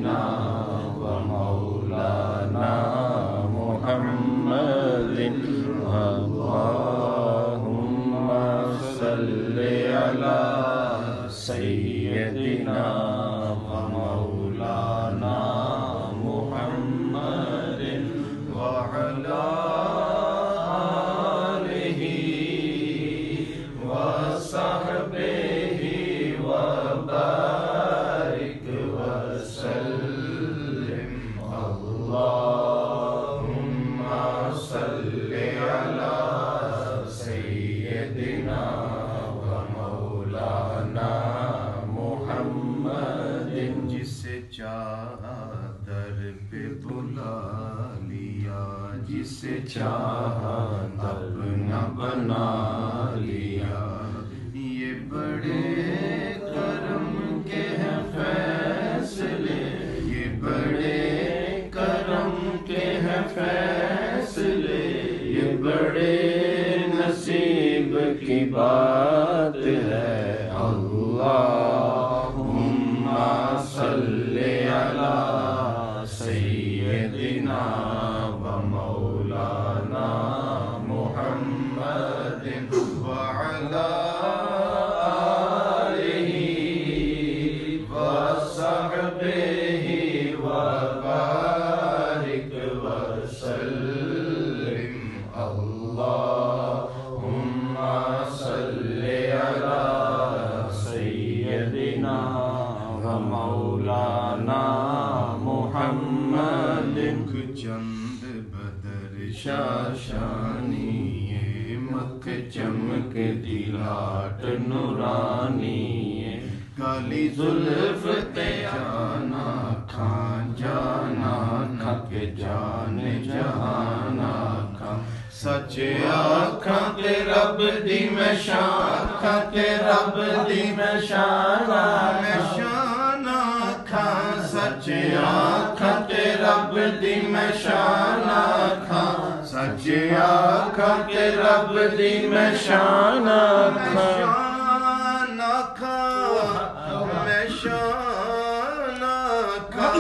سيدنا ومولانا محمد اللهم صل على سيدنا ومولانا محمد وعلى آله وصحبه وبارك وسلم اللهم صل على سيدنا ومولانا محمد جسے چاہا در پہ بلا لیا جسے چاہا اپنا بنا لیا یہ بڑے کرم کے ہیں فیصلے یہ بڑے کرم کے ہیں فیصلے یہ بڑے نصیب کی بات ہے اللہم صلی علی سیدنا ومولانا محمد وعلی آلہ وصحبہ وبارک وسلم اللہم صلی علی سیدنا ومولانا محمد چند بدر شاشانی مکھ چمک دلاٹ نورانی کالی زلف تے جانا کھاں جانا کھا جان جہانا کھاں سچ آکھاں تے رب دی میں شان کھاں تے رب دی میں شان آکھاں سچ آکھاں تے رب دی میں شان آکھاں سچ آکھاں تے رب دی میں شان آکھاں میں شان آکھاں میں شان آکھاں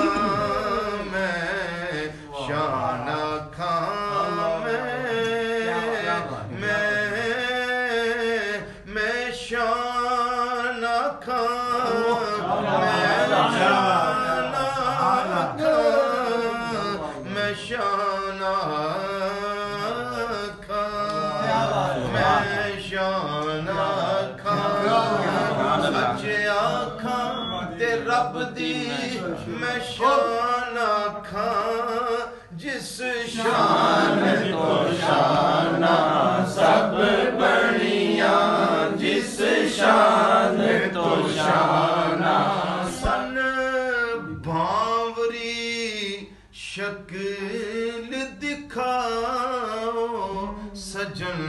میں شان آکھاں میں شان آکھاں میں شان آکھاں سچ آکھاں تے رب دی میں شان آکھاں جس شان تو شانہ سب بڑیاں جس شان تو شانہ سن بھاوری شکل دکھاؤ سجن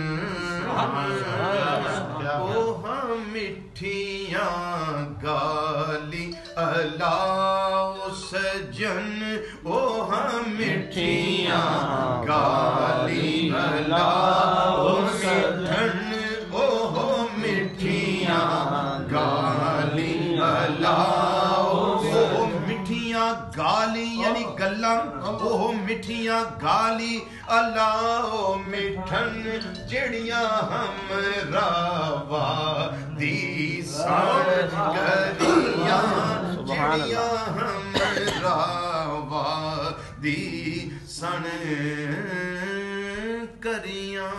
وہ مٹھیاں گالی الاؤ سجن وہ مٹھیاں گالی الاؤ سجن وہ مٹھیاں گالی الاؤ مٹھیاں گالی یعنی گلاں وہ مٹھیاں گالی الاؤ مٹھن جڑیاں ہمراوا دی سان کریاں جڑیاں ہمراوا دی سان کریاں